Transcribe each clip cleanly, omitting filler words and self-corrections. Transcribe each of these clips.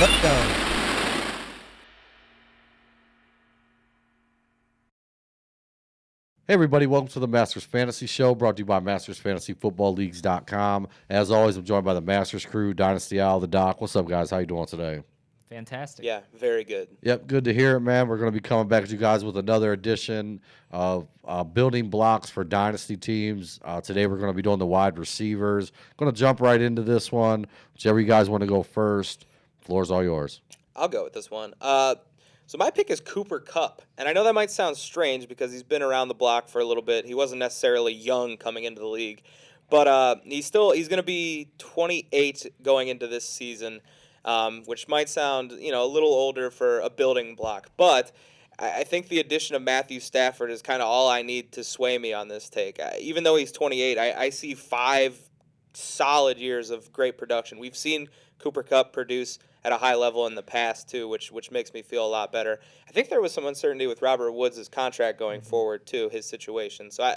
Let's go. Hey everybody, welcome to the Masters Fantasy Show, brought to you by MastersFantasyFootballLeagues.com. As always, I'm joined by the Masters crew, Dynasty Owl, the Doc. What's up, guys? How you doing today? Fantastic. Yeah, very good. Yep, good to hear it, man. We're going to be coming back to you guys with another edition of building blocks for Dynasty Teams. Today we're going to be doing the wide receivers. Going to jump right into this one. Whichever you guys want to go first, floor's all yours. I'll go with this one. So my pick is Cooper Kupp, and I know that might sound strange because he's been around the block for a little bit. He wasn't necessarily young coming into the league, but he's going to be 28 going into this season, which might sound a little older for a building block. But I think the addition of Matthew Stafford is kind of all I need to sway me on this take. Even though he's 28, I see 5 solid years of great production. We've seen Cooper Kupp produce at a high level in the past too, which makes me feel a lot better. I think there was some uncertainty with Robert Woods' contract going forward too, his situation. So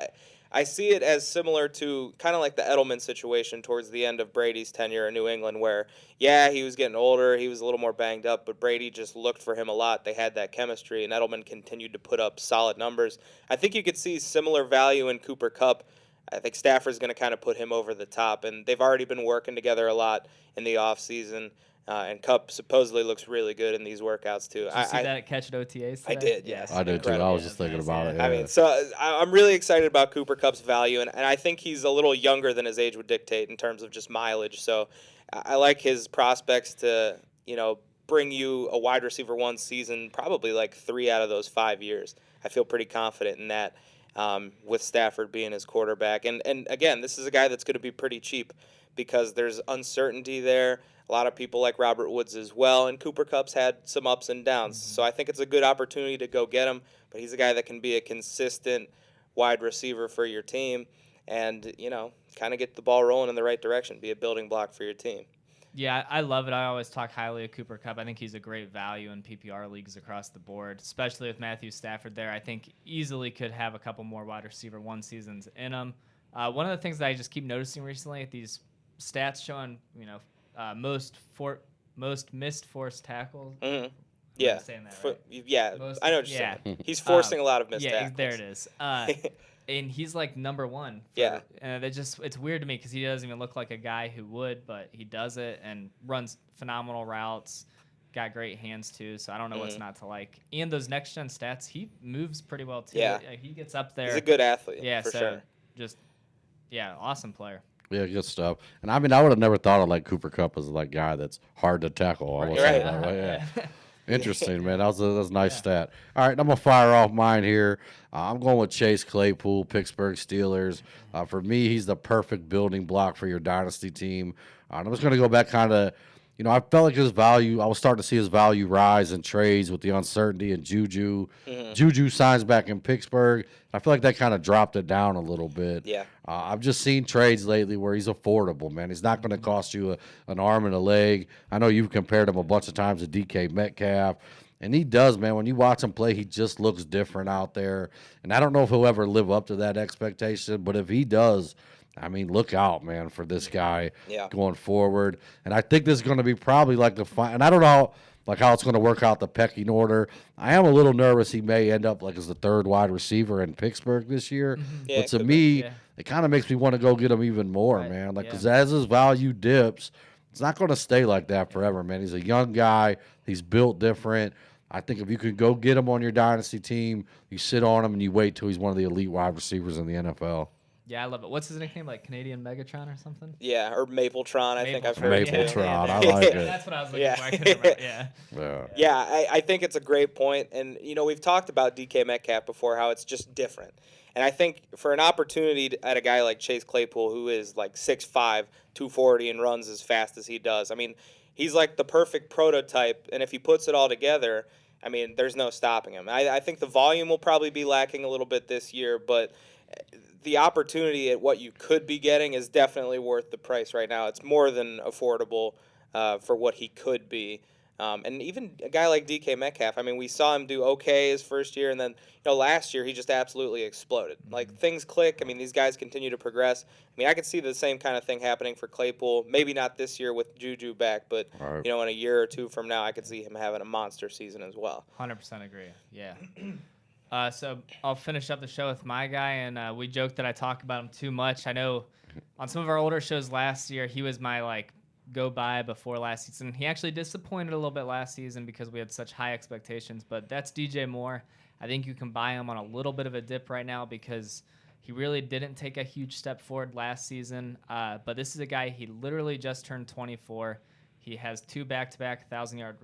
I see it as similar to kind of like the Edelman situation towards the end of Brady's tenure in New England, where he was getting older, he was a little more banged up, but Brady just looked for him a lot. They had that chemistry, and Edelman continued to put up solid numbers. I think you could see similar value in Cooper Kupp. I think Stafford's going to kind of put him over the top, and they've already been working together a lot in the offseason. And Kupp supposedly looks really good in these workouts too. Did you see that catch at OTAs today? I did, yes. I did too. I was just thinking about it. Yeah. I mean, so I'm really excited about Cooper Kupp's value, and I think he's a little younger than his age would dictate in terms of just mileage. So I like his prospects to, bring you a wide receiver one season, probably like 3 out of those 5 years. I feel pretty confident in that. With Stafford being his quarterback. And again, this is a guy that's going to be pretty cheap because there's uncertainty there. A lot of people like Robert Woods as well, and Cooper Kupp's had some ups and downs. So I think it's a good opportunity to go get him, but he's a guy that can be a consistent wide receiver for your team and, kind of get the ball rolling in the right direction, be a building block for your team. Yeah, I love it. I always talk highly of Cooper Kupp. I think he's a great value in PPR leagues across the board, especially with Matthew Stafford there. I think easily could have a couple more wide receiver one seasons in him. One of the things that I just keep noticing recently at these stats showing, most missed forced tackles. Mm-hmm. Yeah. Saying that right? I know what you're saying. He's forcing a lot of missed tackles. There it is. And he's like number one. And it's weird to me because he doesn't even look like a guy who would, but he does it and runs phenomenal routes. Got great hands too, so I don't know what's not to like. And those next gen stats, he moves pretty well too. Yeah. He gets up there. He's a good athlete. Yeah, for so sure. Awesome player. Yeah, good stuff. And I mean, I would have never thought of like Cooper Kupp as like guy that's hard to tackle. I would say that way. Yeah. Interesting, man. That was a nice stat. All right, I'm going to fire off mine here. I'm going with Chase Claypool, Pittsburgh Steelers. For me, he's the perfect building block for your dynasty team. I'm just going to go back kind of, I felt like his value, I was starting to see his value rise in trades with the uncertainty and Juju. Juju signs back in Pittsburgh. I feel like that kind of dropped it down a little bit. Yeah. I've just seen trades lately where he's affordable, man. He's not going to cost you an arm and a leg. I know you've compared him a bunch of times to DK Metcalf. And he does, man. When you watch him play, he just looks different out there. And I don't know if he'll ever live up to that expectation, but if he does, I mean, look out, man, for this guy going forward. And I think this is going to be probably like and I don't know how it's going to work out the pecking order. I am a little nervous he may end up like as the third wide receiver in Pittsburgh this year. Yeah, but to me, it kind of makes me want to go get him even more, man. Like, because as his value dips, it's not going to stay like that forever, man. He's a young guy. He's built different. I think if you could go get him on your dynasty team, you sit on him and you wait till he's one of the elite wide receivers in the NFL. Yeah, I love it. What's his nickname? Like Canadian Megatron or something? Yeah, or Mapletron, I think I've heard. Mapletron, I like it. That's what I was looking for. I couldn't remember. Yeah, I think it's a great point. And, we've talked about DK Metcalf before, how it's just different. And I think for an opportunity at a guy like Chase Claypool, who is like 6'5", 240, and runs as fast as he does, I mean, he's like the perfect prototype. And if he puts it all together, I mean, there's no stopping him. I think the volume will probably be lacking a little bit this year, but the opportunity at what you could be getting is definitely worth the price right now. It's more than affordable for what he could be. And even a guy like DK Metcalf, I mean, we saw him do okay his first year, and then last year he just absolutely exploded. Like things click. I mean, these guys continue to progress. I mean, I could see the same kind of thing happening for Claypool. Maybe not this year with Juju back, but Right. in a year or two from now, I could see him having a monster season as well. 100% agree. Yeah. So I'll finish up the show with my guy, and we joked that I talk about him too much. I know on some of our older shows last year, he was my go by before last season. He actually disappointed a little bit last season because we had such high expectations, but that's DJ Moore. I think you can buy him on a little bit of a dip right now because he really didn't take a huge step forward last season. But this is a guy, he literally just turned 24. He has 2 back-to-back 1,000-yard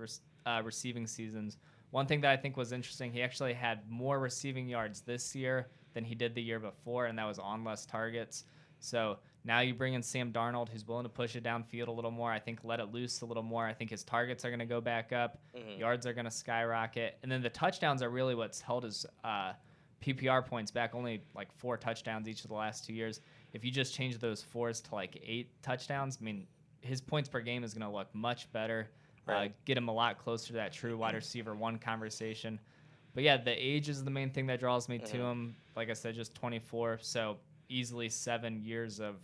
receiving seasons. One thing that I think was interesting, he actually had more receiving yards this year than he did the year before, and that was on less targets. So now you bring in Sam Darnold, who's willing to push it downfield a little more. I think let it loose a little more. I think his targets are going to go back up. Yards are going to skyrocket. And then the touchdowns are really what's held his PPR points back, only 4 touchdowns each of the last 2 years. If you just change those 4s to 8 touchdowns, I mean, his points per game is going to look much better. Right. Get him a lot closer to that true wide receiver 1 conversation. But yeah, the age is the main thing that draws me to him. Like I said, just 24, so easily 7 years of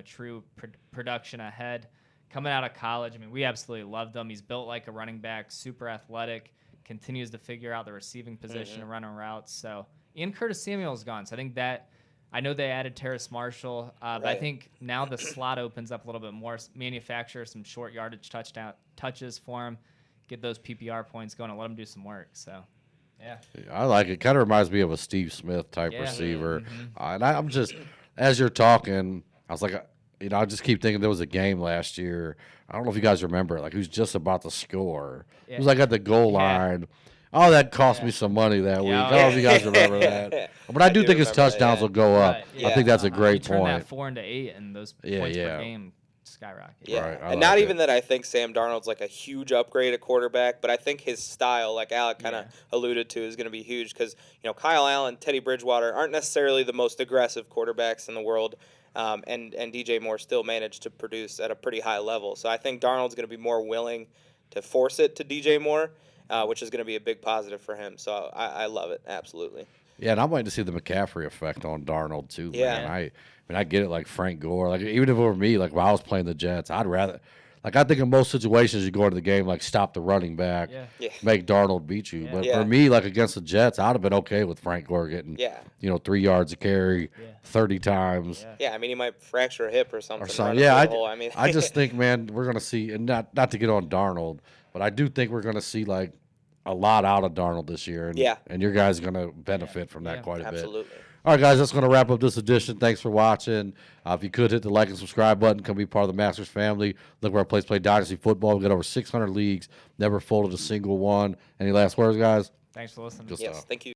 true production ahead. Coming out of college, I mean, we absolutely loved him. He's built like a running back, super athletic, continues to figure out the receiving position and running routes. So Ian Curtis Samuel's gone, so I think that. I know they added Terrace Marshall, but I think now the slot opens up a little bit more. Manufacture some short yardage touches for him, get those PPR points going, and let him do some work. So, yeah. I like it. Kind of reminds me of a Steve Smith type receiver. And I'm just, as you're talking, I was like, I just keep thinking there was a game last year. I don't know if you guys remember it. He was just about to score. He was at the goal line. Oh, that cost me some money that week. I don't know if you guys remember that. But I do think his touchdowns will go up. Right. I think that's a great turn point. That 4 into 8, and those points per game skyrocket. Yeah, Right, and not even that I think Sam Darnold's a huge upgrade at quarterback, but I think his style, like Alec kind of alluded to, is going to be huge because, Kyle Allen, Teddy Bridgewater aren't necessarily the most aggressive quarterbacks in the world, and DJ Moore still managed to produce at a pretty high level. So I think Darnold's going to be more willing to force it to DJ Moore, which is going to be a big positive for him. So I love it, absolutely. Yeah, and I'm waiting to see the McCaffrey effect on Darnold too, man. Yeah. I get it, like Frank Gore. Even if it were me, when I was playing the Jets, I'd rather, I think in most situations you go into the game, stop the running back, make Darnold beat you. But for me, against the Jets, I'd have been okay with Frank Gore getting, 3 yards a carry, 30 times. Yeah, I mean, he might fracture a hip or something. I just think, man, we're going to see, and not to get on Darnold, but I do think we're going to see, a lot out of Darnold this year. And, and your guys are going to benefit from that quite a bit. Absolutely. All right, guys, that's going to wrap up this edition. Thanks for watching. If you could, hit the like and subscribe button. Come be part of the Masters family. Look where our place play Dynasty football. We've got over 600 leagues. Never folded a single one. Any last words, guys? Thanks for listening. Yes, thank you.